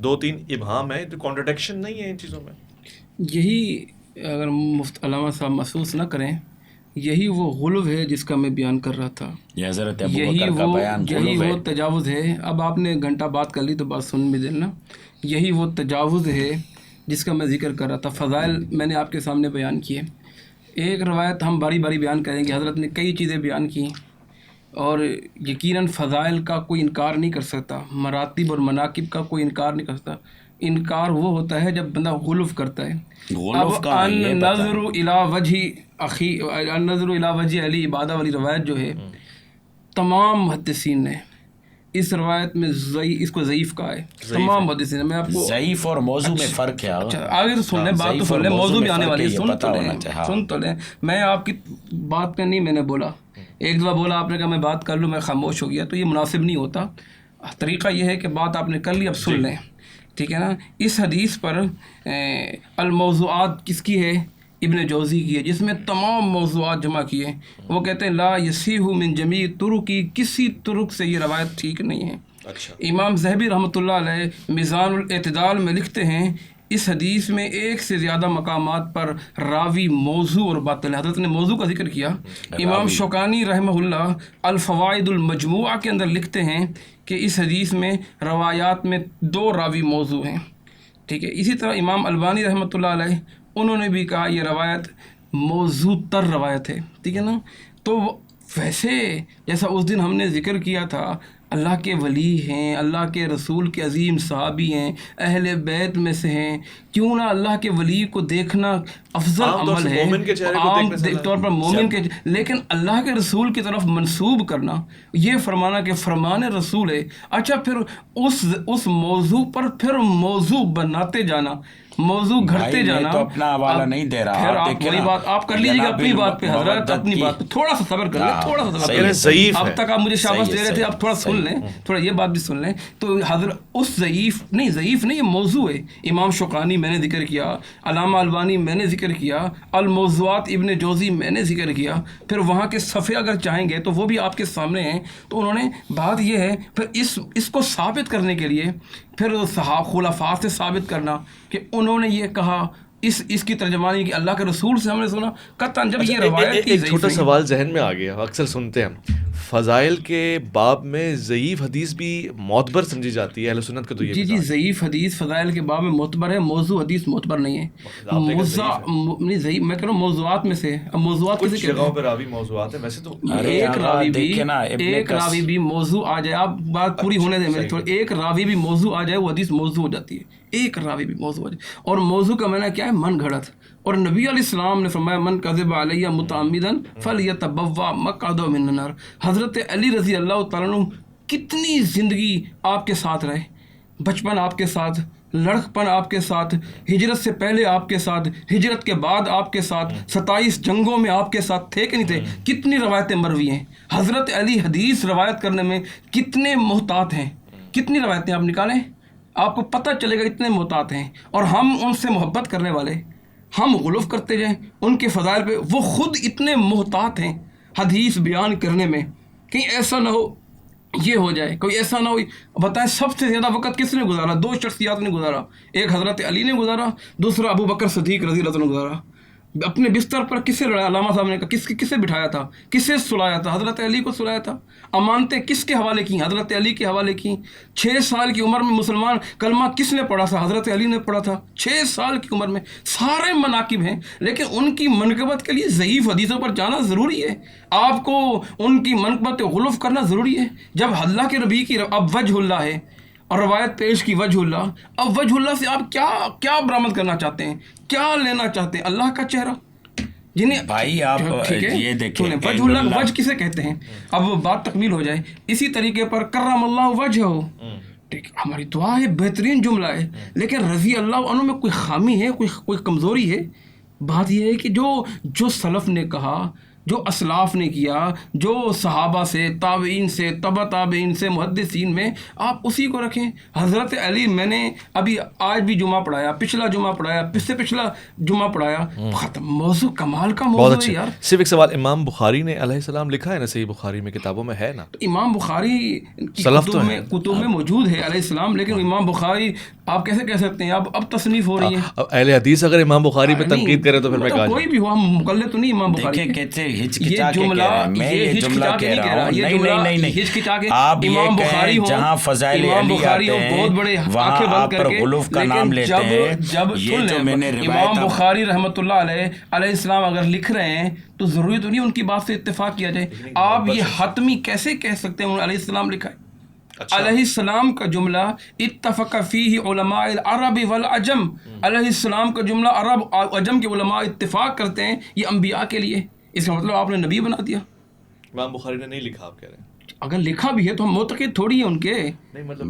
دو تین ابہام ہیں، تو کانٹرڈکشن نہیں ہے ان چیزوں میں. یہی اگر علامہ صاحب محسوس نہ کریں، یہی وہ غلو ہے جس کا میں بیان کر رہا تھا. یہ حضرت ابوبکر کا بیان غلو ہے. یہی وہ تجاوز ہے. اب آپ نے گھنٹہ بات کر لی تو بات سن بھی دینا. یہی وہ تجاوز ہے جس کا میں ذکر کر رہا تھا. فضائل میں نے آپ کے سامنے بیان کیے. ایک روایت ہم باری باری بیان کریں گے. حضرت نے کئی چیزیں بیان کی اور یقیناً فضائل کا کوئی انکار نہیں کر سکتا، مراتب اور مناقب کا کوئی انکار نہیں کر سکتا. انکار وہ ہوتا ہے جب بندہ غلف کرتا ہے. اب النظر الی وجہ علی عبادہ والی روایت جو ہے، تمام محدثین نے اس روایت میں اس کو ضعیف کہا ہے. تمام محدثین نے. میں آپ کو ضعیف اور موضوع میں فرق ہے. اچھا آگے تو سن لیں، بات تو سن لیں، موضوع میں آنے والی ہے. سن تو لیں. میں آپ کی بات پہ نہیں میں نے بولا، ایک دفعہ بولا آپ نے کہا میں بات کر لوں، میں خاموش ہو گیا، تو یہ مناسب نہیں ہوتا. طریقہ یہ ہے کہ بات آپ نے کر لی، اب سن لیں، ٹھیک ہے نا. اس حدیث پر الموضوعات کس کی ہے؟ ابن جوزی کی ہے، جس میں تمام موضوعات جمع کیے. وہ کہتے ہیں لا یصیح من جمیع طرقی، کسی طرق سے یہ روایت ٹھیک نہیں ہے. امام ذہبی رحمۃ اللہ علیہ میزان الاعتدال میں لکھتے ہیں اس حدیث میں ایک سے زیادہ مقامات پر راوی موضوع اور باطل ہے. حضرت نے موضوع کا ذکر کیا. امام شوکانی رحمہ اللہ الفوائد المجموعہ کے اندر لکھتے ہیں کہ اس حدیث میں روایات میں 2 راوی موضوع ہیں، ٹھیک ہے. اسی طرح امام البانی رحمۃ اللہ علیہ انہوں نے بھی کہا یہ روایت موضوع تر روایت ہے، ٹھیک ہے نا. تو ویسے جیسا اس دن ہم نے ذکر کیا تھا، اللہ کے ولی ہیں، اللہ کے رسول کے عظیم صحابی ہیں، اہل بیت میں سے ہیں، کیوں نہ اللہ کے ولی کو دیکھنا افضل عمل ہے عام طور پر مومن کے، لیکن اللہ کے رسول کی طرف منسوب کرنا، یہ فرمانا کہ فرمان رسول ہے. اچھا پھر اس موضوع پر پھر موضوع بناتے جانا، موضوع گھڑتے جانا. تو اپنا حوالہ نہیں دے رہا. پھر آپ وہی بات آپ کر لیجیے گا اپنی بات پہ. حضرت اپنی بات پہ تھوڑا سا صبر کر لیں، تھوڑا سا صبر کر لیں. اب تک آپ مجھے شاباش دے رہے تھے، اب تھوڑا سن لیں، تھوڑا یہ بات بھی سن لیں. تو حضرت اس ضعیف نہیں، یہ موضوع ہے. امام شوکانی میں نے ذکر کیا، علامہ البانی میں نے ذکر کیا، الموضوعات ابن جوزی میں نے ذکر کیا. پھر وہاں کے صفحے اگر چاہیں گے تو وہ بھی آپ کے سامنے ہیں. تو انہوں نے بات یہ ہے پھر اس کو ثابت کرنے کے لیے پھر خلفاء سے ثابت کرنا کہ انہوں نے یہ کہا، اس کی ترجمانی کہ اللہ کے رسول سے ہم نے سنا قطعاً. جب یہ روایت ایک چھوٹا سوال ذہن میں آ گیا، اکثر سنتے ہیں ہم فضائل کے باب میں ضعیف حدیث بھی معتبر سمجھی جاتی ہے اہل سنت کا. تو یہ جی ضعیف حدیث فضائل کے باب میں معتبر ہے، موضوع حدیث معتبر نہیں ہے. نہیں ضعیف میں کہہ رہا ہوں موضوعات میں سے. اب موضوعات کچھ جگہوں پہ راوی موضوعات ہیں، ویسے تو ایک راوی بھی موضوع آ جائے، آپ بات پوری ہونے دیں میری تھوڑی. ایک راوی بھی موضوع آ جائے وہ حدیث موضوع ہو جاتی ہے. ایک راوی بھی موضوع آ جائے، اور موضوع کا معنی کیا ہے؟ من گھڑت. اور نبی علیہ السلام نے فرمایا من کذب علیہ متعمدا فلیتبوأ مقعدہ من النار. حضرت علی رضی اللہ تعالیٰ عنہ کتنی زندگی آپ کے ساتھ رہے، بچپن آپ کے ساتھ، لڑکپن آپ کے ساتھ، ہجرت سے پہلے آپ کے ساتھ، ہجرت کے بعد آپ کے ساتھ، 27 جنگوں میں آپ کے ساتھ تھے کہ نہیں تھے. کتنی روایتیں مروی ہیں. حضرت علی حدیث روایت کرنے میں کتنے محتاط ہیں. کتنی روایتیں آپ نکالیں، آپ کو پتہ چلے گا اتنے محتاط ہیں. اور ہم ان سے محبت کرنے والے، ہم غلف کرتے جائیں ان کے فضائل پہ. وہ خود اتنے محتاط ہیں حدیث بیان کرنے میں، کہیں ایسا نہ ہو یہ ہو جائے، کوئی ایسا نہ ہو. بتائیں سب سے زیادہ وقت کس نے گزارا؟ 2 شخصیات نے گزارا. ایک حضرت علی نے گزارا، دوسرا ابو بکر صدیق رضی اللہ عنہ نے گزارا. اپنے بستر پر کسے لڑایا؟ علامہ صاحب نے کہا کسے بٹھایا تھا، کسے سلایا تھا؟ حضرت علی کو سلایا تھا. امانتیں کس کے حوالے کی؟ حضرت علی کے حوالے کی. 6 سال کی عمر میں مسلمان کلمہ کس نے پڑھا تھا؟ حضرت علی نے پڑھا تھا 6 سال کی عمر میں. سارے مناقب ہیں، لیکن ان کی منقبت کے لیے ضعیف حدیثوں پر جانا ضروری ہے. آپ کو ان کی منقبت غلف کرنا ضروری ہے. جب اللہ کے نبی کی اب وجہ اللہ ہے اور روایت پیش کی وجہ اللہ، اب وجہ اللہ سے آپ کیا برآمد کرنا چاہتے ہیں، کیا لینا چاہتے ہیں؟ اللہ کا چہرہ. جنہیں بھائی آپ یہ دیکھیں وجہ اللہ وجہ کسے کہتے ہیں؟ اب وہ بات تکمیل ہو جائے. اسی طریقے پر کرم اللہ وجہ ہو، ہماری دعا ہے، بہترین جملہ ہے، لیکن رضی اللہ عنہ میں کوئی خامی ہے، کوئی کمزوری ہے. بات یہ ہے کہ جو سلف نے کہا جو اسلاف نے کیا، جو صحابہ سے، تابعین سے، تبع تابعین سے، محدثین میں، آپ اسی کو رکھیں. حضرت علی میں نے ابھی آج بھی جمعہ پڑھایا، پچھلا جمعہ پڑھایا، اس سے پچھلا جمعہ پڑھایا، ختم. موضوع کمال کا موضوع ہے یار. صرف ایک سوال، امام بخاری نے علیہ السلام لکھا ہے نا صحیح بخاری میں، کتابوں میں ہے نا؟ امام بخاری کی کتب میں موجود ہے علیہ السلام، لیکن امام بخاری آپ کیسے کہہ سکتے ہیں اب تصنیف ہو رہی ہے. اب اہل حدیث اگر امام بخاری پہ تنقید کرے تو پھر میں کہا کوئی بھی ہو، ہم مقلد تو نہیں امام بخاری. یہ جملہ ہچکچا کے نہیں کہہ رہا، یہ جملہ ہچکچا کے امام بخاری ہو، جہاں فضائل علی آتے ہیں بہت بڑے آنکھیں بند کر کے، غلوف کا نام لیتے ہیں. جب یہ جو میں نے امام بخاری رحمۃ اللہ علیہ السلام اگر لکھ رہے ہیں تو ضروری تو نہیں ان کی بات سے اتفاق کیا جائے. آپ یہ حتمی کیسے کہہ سکتے ہیں انہوں نے علیہ السلام لکھا ہے؟ علیہ السلام کا جملہ اتفق فیہ علماء العرب والعجم، علیہ السلام کا جملہ عرب اور عجم کے علماء اتفاق کرتے ہیں یہ انبیاء کے لیے. اس کا مطلب آپ نے نبی بنا دیا. امام بخاری نے نہیں لکھا، آپ کہہ رہے ہیں؟ اگر لکھا بھی ہے تو ہم معتقد تھوڑی ہیں ان کے.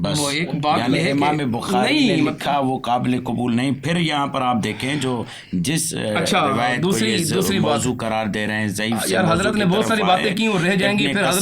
بس ایک بات یعنی یہ ہے امام کہ بخاری نے لکھا وہ قابل قبول نہیں. پھر یہاں پر آپ دیکھیں جو جس روایت کو یہ موضوع قرار دے رہے ہیں ضعیف سے، حضرت نے بہت ساری باتیں کی اور رہ جائیں گی. پھر ابن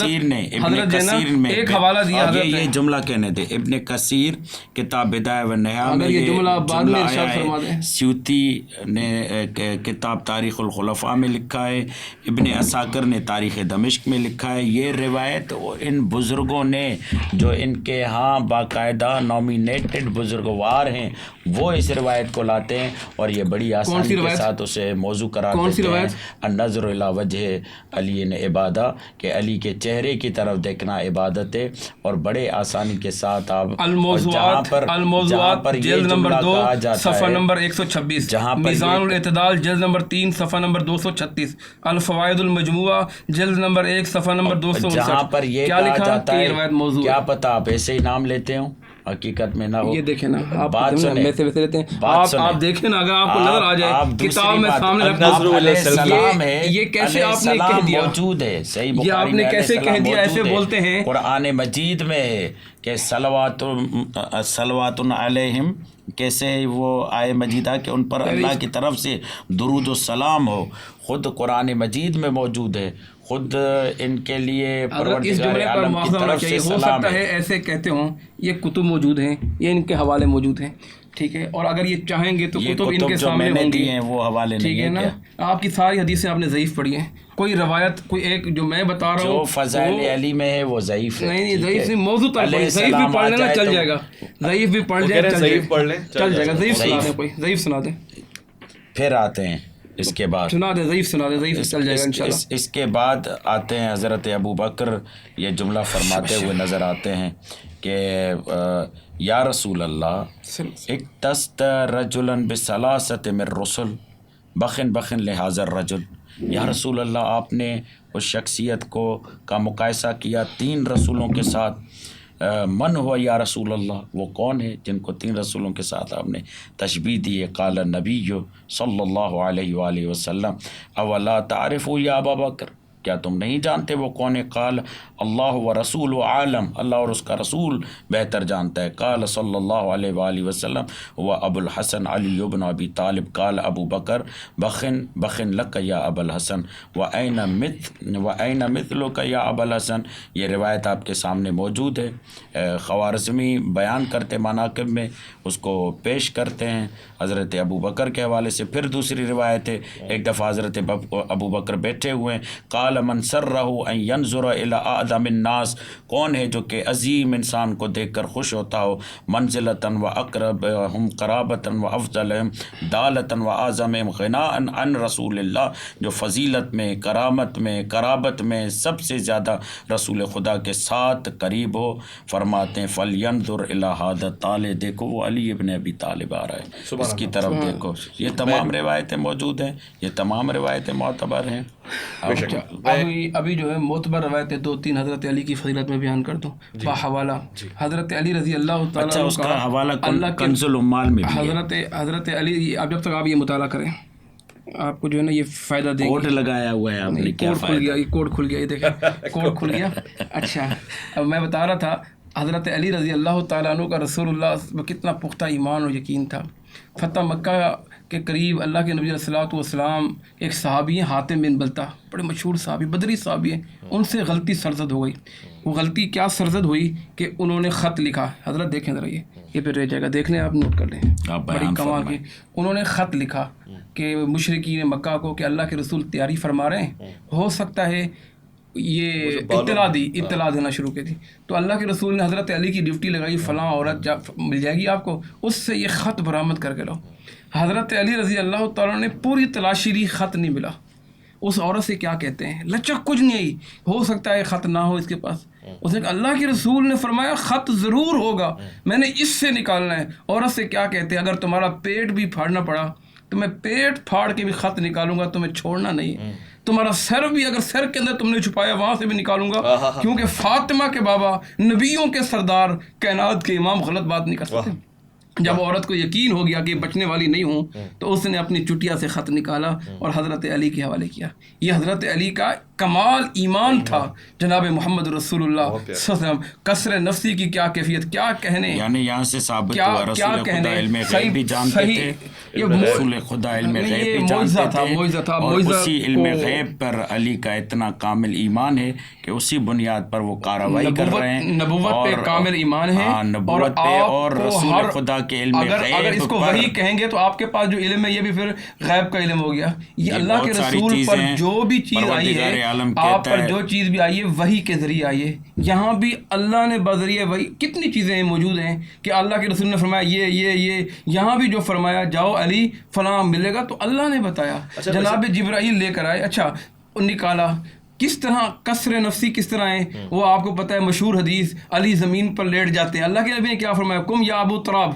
کثیر نے ایک حوالہ دیا، یہ جملہ کہنے دے ابن کثیر کتاب بدایہ و نہایہ میں یہ جملہ بعد میں ارشاد فرما دیں. سیوطی نے کتاب تاریخ الخلفاء میں لکھا ہے، ابن عساکر نے تاریخ دمشق میں لکھا ہے. یہ روایت ان بزرگوں نے جو ان کے ہاں باقاعدہ نامینیٹڈ بزرگوار ہیں وہ اس روایت کو لاتے ہیں اور یہ بڑی آسانی کے ساتھ اسے موضوع قرار دیتے ہیں. النظر الی وجہ علی عبادہ، کہ علی کے چہرے کی طرف دیکھنا عبادت ہے. اور بڑے آسانی کے ساتھ آپ الموضوعات جلد نمبر 2 صفحہ نمبر 126، جہاں میزان الاعتدال جلد نمبر 3 صفحہ نمبر 236، الفوائد المجموعہ جلد نمبر 1 صفحہ نمبر 259، جہاں پر یہ کیا لکھا کہ روایت موضوع. کیا پتہ آپ ایسے ہی نام لیتے ہوں، حقیقت میں نہ ہو. یہ دیکھیں نا، آپ بات سنیں، آپ دیکھیں نا، اگر آپ کو نظر آ جائے کتاب میں سامنے یہ کیسے آپ نے کہہ دیا موجود ہے صحیح بخاری یہ آپ نے کیسے کہہ دیا؟ ایسے بولتے ہیں قرآن مجید میں ہے کہ صلوات علیہم، کیسے وہ آئے مجیدہ کہ ان پر اللہ کی طرف سے درود و سلام ہو. خود قرآن مجید میں موجود ہے، خود ان کے لیے پروردگار عالم کی طرف سے ہو سکتا ہے ایسے کہتے ہوں. یہ کتب موجود ہیں، یہ ان کے حوالے موجود ہیں، ٹھیک ہے. اور اگر یہ چاہیں گے تو کتب ان کے سامنے ہوں گی، وہ حوالے ٹھیک ہے نا. آپ کی ساری حدیثیں آپ نے ضعیف پڑھی ہیں. کوئی روایت کوئی ایک جو میں بتا رہا ہوں جو فضائل علی میں ہے وہ ضعیف ہے. نہیں ضعیف نہیں، موضوع تک ضعیف بھی پڑھ لینا چل جائے گا، ضعیف بھی پڑھ جائے چل جائے گا. ضعیف سنا دیں، کوئی ضعیف سنا دیں. پھر آتے ہیں اس کے بعد سنا دیں، ضعیف سنا دیں، ضعیف چل جائے گا انشاءاللہ. اس کے بعد آتے ہیں حضرت ابو بکر یہ جملہ فرماتے ہوئے نظر آتے ہیں کہ یا رسول اللہ اکتست رجلا بثلاثۃ من رسل بخن لہذا الرجل. یا رسول اللہ آپ نے اس شخصیت کا مقایسہ کیا 3 رسولوں کے ساتھ. من ہوا یا رسول اللہ، وہ کون ہے جن کو 3 رسولوں کے ساتھ آپ نے تشبیہ دی ہے؟ قال النبی صلی اللہ علیہ وآلہ وسلم اولا تعرف یا ابا بکر، کیا تم نہیں جانتے وہ کون ہے؟ قال اللہ و رسول عالم، اللہ اور اس کا رسول بہتر جانتا ہے. قال صلی اللہ علیہ وآلہ وسلم و ابو الحسن علی بن ابی طالب. قال ابو بکر بخن لک یا ابو الحسن و این مثلک یا ابو الحسن. یہ روایت آپ کے سامنے موجود ہے. خوارزمی بیان کرتے مناقب میں اس کو پیش کرتے ہیں حضرت ابو بکر کے حوالے سے. پھر دوسری روایت ہے، ایک دفعہ حضرت ابو بکر بیٹھے ہوئے ہیں. قال من سرہ ان ینظر الی اعظم الناس، کون ہے جو کہ عظیم انسان کو دیکھ کر خوش ہوتا ہو. منزلۃ و اقربہم قرابۃ و افضلہم دالۃ و اعظمہم غناء عن رسول اللہ، جو فضیلت میں، کرامت میں، قرابت میں سب سے زیادہ رسول خدا کے ساتھ قریب ہو. فرماتے ہیں فلینظر الی ھذا الطالع، دیکھو وہ علی ابن ابی طالب آ رہا ہے، اس کی طرف دیکھو. یہ تمام روایتیں موجود ہیں، یہ تمام روایتیں معتبر ہیں. ابھی جو ہے معتبر روایتیں 2-3 حضرت علی کی فضیلت میں بیان کر دوں حوالہ. حضرت علی رضی اللہ تعالیٰ اس کا حوالہ کنز العمال میں حضرت علی. اب جب تک آپ یہ مطالعہ کریں آپ کو جو ہے نا یہ فائدہ دیں گے. کوڈ لگایا ہوا ہے آپ نے، کیا کوڈ کھل گیا، یہ کوڈ کھل گیا، یہ دیکھیں کوڈ کھل گیا. اچھا اب میں بتا رہا تھا حضرت علی رضی اللہ تعالیٰ عنہ کا رسول اللہ میں کتنا پختہ ایمان اور یقین تھا. فتح مکہ کے قریب اللہ کے نبی علیہ السلام ایک صحابی ہیں حاتم بن بلتہ، بڑے مشہور صحابی، بدری صحابی ہیں. ان سے غلطی سرزد ہو گئی. وہ غلطی کیا سرزد ہوئی کہ انہوں نے خط لکھا. حضرت دیکھیں ذرا یہ پھر رہ جائے گا، دیکھ لیں آپ، نوٹ کر لیں، بڑی کمال کی. انہوں نے خط لکھا کہ مشرکین مکہ کو کہ اللہ کے رسول تیاری فرما رہے ہیں، ہو سکتا ہے یہ اطلاع دینا شروع کی تھی. تو اللہ کے رسول نے حضرت علی کی ڈیوٹی لگائی، فلاں عورت مل جائے گی آپ کو، اس سے یہ خط برآمد کر کے لاؤ. حضرت علی رضی اللہ تعالیٰ نے پوری تلاشی لی، خط نہیں ملا. اس عورت سے کیا کہتے ہیں، لچک کچھ نہیں آئی، ہو سکتا ہے خط نہ ہو اس کے پاس. اس نے کہا اللہ کے رسول نے فرمایا خط ضرور ہوگا، میں نے اس سے نکالنا ہے. عورت سے کیا کہتے ہیں، اگر تمہارا پیٹ بھی پھاڑنا پڑا تو میں پیٹ پھاڑ کے بھی خط نکالوں گا، تمہیں چھوڑنا نہیں. تمہارا سر بھی اگر سر کے اندر تم نے چھپایا وہاں سے بھی نکالوں گا، کیونکہ فاطمہ کے بابا نبیوں کے سردار کائنات کے امام غلط بات نہیں کر سکتے. جب عورت کو یقین ہو گیا کہ بچنے والی نہیں ہوں تو اس نے اپنی چٹیا سے خط نکالا اور حضرت علی کے حوالے کیا. یہ حضرت علی کا کمال ایمان تھا. جناب محمد رسول اللہ صلی اللہ علیہ وسلم کسر نفسی کی کیا کیفیت، کیا کہنے، یعنی یہاں سے ثابت ہوا رسول خدا علم غیب بھی جانتے تھے، رسول خدا علم غیب بھی جانتے تھے، اور اسی علم غیب پر علی کا اتنا کامل ایمان ہے کہ اسی بنیاد پر وہ کارروائی کر رہے ہیں. نبوت پہ کامل ایمان ہے، نبوت پہ اور رسول خدا کے علم غیب. اگر اس کو وحی کہیں گے تو آپ کے پاس جو علم ہے یہ بھی پھر غیب کا علم ہو گیا. یہ اللہ کے رسول پر جو بھی چیز آئی ہے، آپ پر جو چیز بھی آئی ہے وحی کے ذریعے آئی ہے. یہاں بھی اللہ نے بذریعہ وحی کتنی چیزیں موجود ہیں کہ اللہ کے رسول نے فرمایا یہ یہاں بھی جو فرمایا جاؤ علی فلاں ملے گا تو اللہ نے بتایا. جناب جبرائیل لے کر آئے، اچھا نکالا. کس طرح کسر نفسی کس طرح ہے وہ آپ کو پتہ ہے، مشہور حدیث، علی زمین پر لیٹ جاتے ہیں. اللہ کے نبی نے کیا فرمایا، کم یا ابو تراب.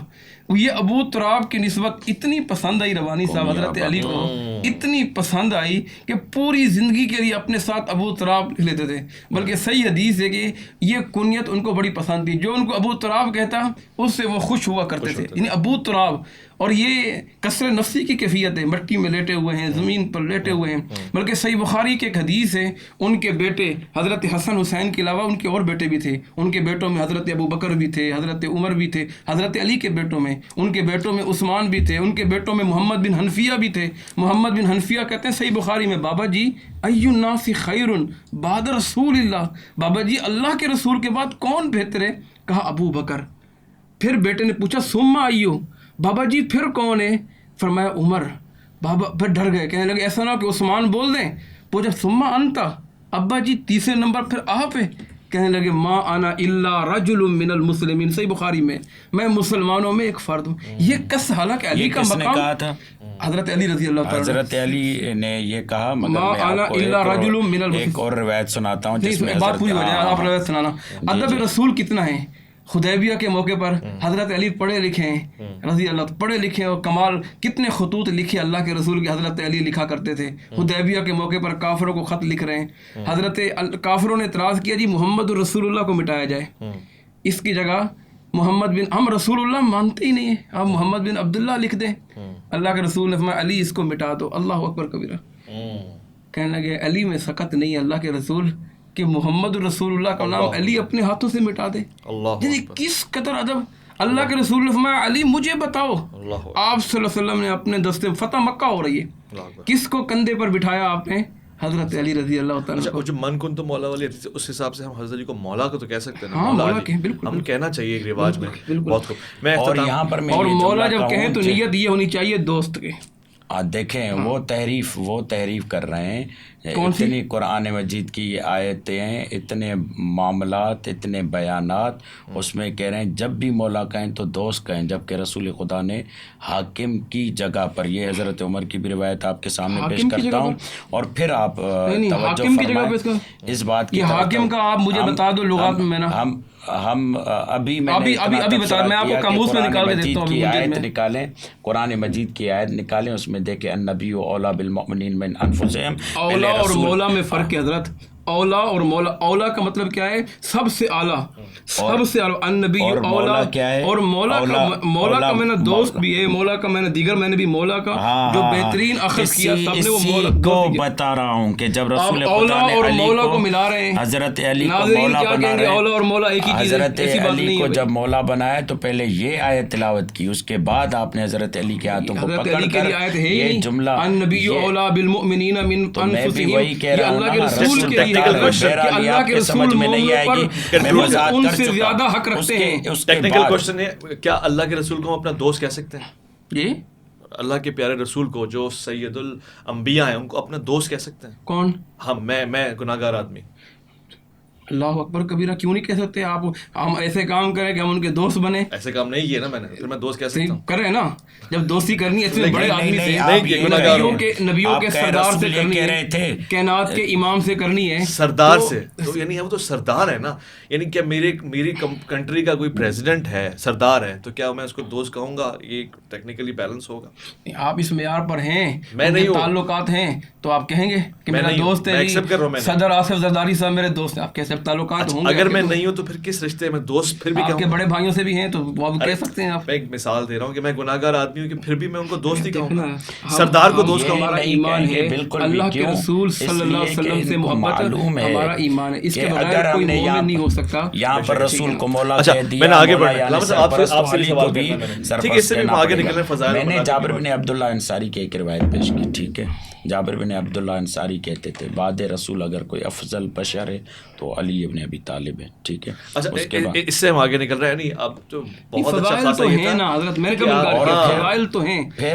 یہ ابو تراب کی نسبت اتنی پسند آئی روانی صاحب حضرت علی کو، اتنی پسند آئی کہ پوری زندگی کے لیے اپنے ساتھ ابو تراب لکھ لیتے تھے. بلکہ صحیح حدیث ہے کہ یہ کنیت ان کو بڑی پسند تھی، جو ان کو ابو تراب کہتا اس سے وہ خوش ہوا کرتے تھے، یعنی ابو تراب. اور یہ کسر نفسی کی کیفیت ہے، مٹی میں لیٹے ہوئے ہیں، زمین پر لیٹے ہوئے ہیں. بلکہ صحیح بخاری کی ایک حدیث ہے، ان کے بیٹے حضرت حسن حسین کے علاوہ ان کے اور بیٹے بھی تھے. ان کے بیٹوں میں حضرت ابو بکر بھی تھے، حضرت عمر بھی تھے. حضرت علی کے بیٹوں میں، ان کے بیٹوں میں عثمان بھی تھے. ان کے بیٹوں میں محمد بن حنفیہ بھی تھے. محمد بن حنفیہ کہتے ہیں صحیح بخاری میں، بابا جی ای الناس خیر بعد رسول اللہ، بابا جی اللہ کے رسول کے بعد کون بہتر ہے؟ کہا ابو بکر. پھر بیٹے نے پوچھا ثم ایو، بابا جی پھر کون ہے؟ فرمایا عمر. بابا پھر ڈر گئے، کہنے لگے ایسا نہ ہو کہ عثمان بول دیں. پوچھا ثم انت، ابا جی تیسرے نمبر پھر آپ ہے؟ کہنے لگے ما انا الا رجل من المسلمین، صحیح بخاری میں مسلمانوں میں ایک فرد ہوں. یہ کس حالانکہ علی کا مقام کہا تھا حضرت علی رضی اللہ تعالیٰ. حضرت علی نے یہ کہا، مگر ما انا الا رجل من المسلمین. ایک اور روایت سناتا ہوں جس میں بات پوری ہو جائے، آپ روایت سنانا. ادب رسول کتنا ہے. حدیبیہ کے موقع پر حضرت علی پڑھے لکھے ہیں رضی اللہ، پڑھے لکھے اور کمال کتنے خطوط لکھے اللہ کے رسول کے حضرت علی لکھا کرتے تھے. حدیبیہ کے موقع پر کافروں کو خط لکھ رہے ہیں. حضرت کافروں نے اعتراض کیا جی محمد رسول اللہ کو مٹایا جائے، اس کی جگہ محمد بن، ہم رسول اللہ مانتے ہی نہیں ہیں، آپ محمد بن عبداللہ لکھ دیں. اللہ کے رسول نے فرمایا علی اس کو مٹا دو. اللہ اکبر کبیرہ. کہنے لگے علی میں سخت نہیں ہے اللہ کے رسول کہ محمد رسول اللہ کا نام علی اپنے ہاتھوں سے مٹا دے. یعنی کس قدر ادب. اللہ کے رسول نے فرمایا علی مجھے بتاؤ. آپ صلی اللہ علیہ وسلم نے اپنے دستے فتح مکہ ہو رہی ہے، کس کو کندھے پر بٹھایا آپ نے؟ حضرت علی رضی اللہ تعالیٰ کو. جو من کن تو مولا والی اس حساب سے ہم حضرت علی کو مولا کو تو کہہ سکتے ہیں، مولا کہ بالکل ہم کہنا چاہیے ایک رواج میں بہت خوب. میں اور یہاں پر اور مولا جب کہیں تو نیت یہ ہونی چاہیے دوست کے. دیکھیں وہ تحریف کر رہے ہیں. اتنی قرآن مجید کی یہ آیتیں ہیں، اتنے معاملات، اتنے بیانات، اس میں کہہ رہے ہیں جب بھی مولا کہیں تو دوست کہیں، جبکہ رسول خدا نے حاکم کی جگہ پر، یہ حضرت عمر کی بھی روایت آپ کے سامنے پیش کرتا ہوں اور پھر آپ توجہ فرمائیں اس بات کی. حاکم کا آپ مجھے بتا دو لغات میں. ہم ابھی بتا، میں آپ کو قاموس میں نکال کے دیتا ہوں. آیت نکالیں، قرآن مجید کی آیت نکالیں، اس میں دیکھیں النبی اولیٰ بالمؤمنین من انفسہم. اولیٰ اور مولا میں فرق ہے حضرت. اولا اور مولا. اولا کا مطلب کیا ہے؟ سب سے اعلیٰ، سب سے اعلیٰ. النبی اولا کیا ہے؟ اور مولا کا میں نے دوست بھی ہے، مولا کا میں نے دیگر میں نے بھی مولا کا جو بہترین اخذ کیا سب نے وہ مولا کو بتا رہا ہوں کہ جب رسول اولا اور مولا کو ملا رہے ہیں. حضرت علی کو ناظرین مولا کیا بنا کہیں گے؟ رہے اولا اور مولا ایک ہی چیز ہے، حضرت ایسی بات علی نہیں کو ہے. جب مولا بنایا تو پہلے یہ آیت تلاوت کی، اس کے بعد آپ نے حضرت علی کے ہاتھوں کو حضرت پکڑ علی کے کر لیے آیت ہے ہی یہ نہیں. جملہ النبی اولا بالمؤمنین من انفسہم، وہی کہہ یہ رہا ہوں اللہ کے نا، رسول کے لیے technical ہے question کہ اللہ کے سمجھ رسول میں نہیں آئے مومنوں گی، میں پر وضاحت ان کر سے چکا. زیادہ حق رکھتے ہیں. اس کے ٹیکنیکل بعد کوشچن ہے، کیا اللہ کے رسول کو ہم اپنا دوست کہہ سکتے ہیں؟ جی اللہ کے پیارے رسول کو جو سید الانبیاء ہیں ان کو اپنا دوست کہہ سکتے ہیں؟ کون؟ ہم میں گناہ گار آدمی. اللہ اکبر کبیرہ، کیوں نہیں کہہ سکتے آپ؟ ہم ایسے کام کریں کہ ہم ان کے دوست بنے. ایسے کام نہیں کیے نا میں نے، پھر میں دوست کہہ سکتا ہوں؟ کریں نا، جب دوستی کرنی ہے اتنے بڑے آدمی سے، نبیوں کے سردار سے کرنی ہے، کائنات کے امام سے کرنی ہے، سردار سے تو یعنی وہ تو سردار ہے نا. یعنی کیا میری کنٹری کا کوئی پریزیڈنٹ ہے، سردار ہے، تو کیا میں اس کو دوست کہوں گا؟ یہ ٹیکنیکلی بیلنس ہوگا. آپ اس معیار پر ہیں، میں نہیں ہوں. تعلقات ہیں تو آپ کہیں گے کہ میرا دوست ہے. صدر آصف زرداری صاحب میرے دوست ہیں، آپ کیسے تعلقات ہوں گے؟ اگر میں نہیں ہوں تو پھر کس رشتے میں دوست؟ پھر بھی آپ کے بڑے بھائیوں سے بھی ہیں تو وہ کہہ سکتے ہیں. آپ میں ایک مثال دے رہا ہوں کہ میں گناہ گار آدمی ہوں کہ پھر بھی میں ان کو دوست ہی کہوں گا، سردار کو دوست کہوں. ہمارا ایمان ہے، اللہ کے رسول صلی اللہ علیہ وسلم سے محبت ہمارا ایمان ہے، اس کے بغیر کوئی مومن نہیں ہو سکتا. یہاں پر رسول کو مولا اچھا کہہ دیا. میں نے آگے بڑھنا آپ سے سوال بھی ٹھیک ہے، اس سے بھی آگے نکلنے فضائل. میں نے جابر بن عبداللہ انصاری کی ایک روایت پیش کی. ٹھیک ہے، جابر بن عبداللہ انصاری کہتے تھے بعد رسول اگر کوئی افضل بشر ہے تو علی ابن ابی طالب ہے. ٹھیک ہے، اچھا اس سے ہم آگے نکل رہے ہیں. نہیں اب تو بہت اچھا فضائل تو ہیں نا حضرت، میں نے کہا فضائل تو ہیں. پھر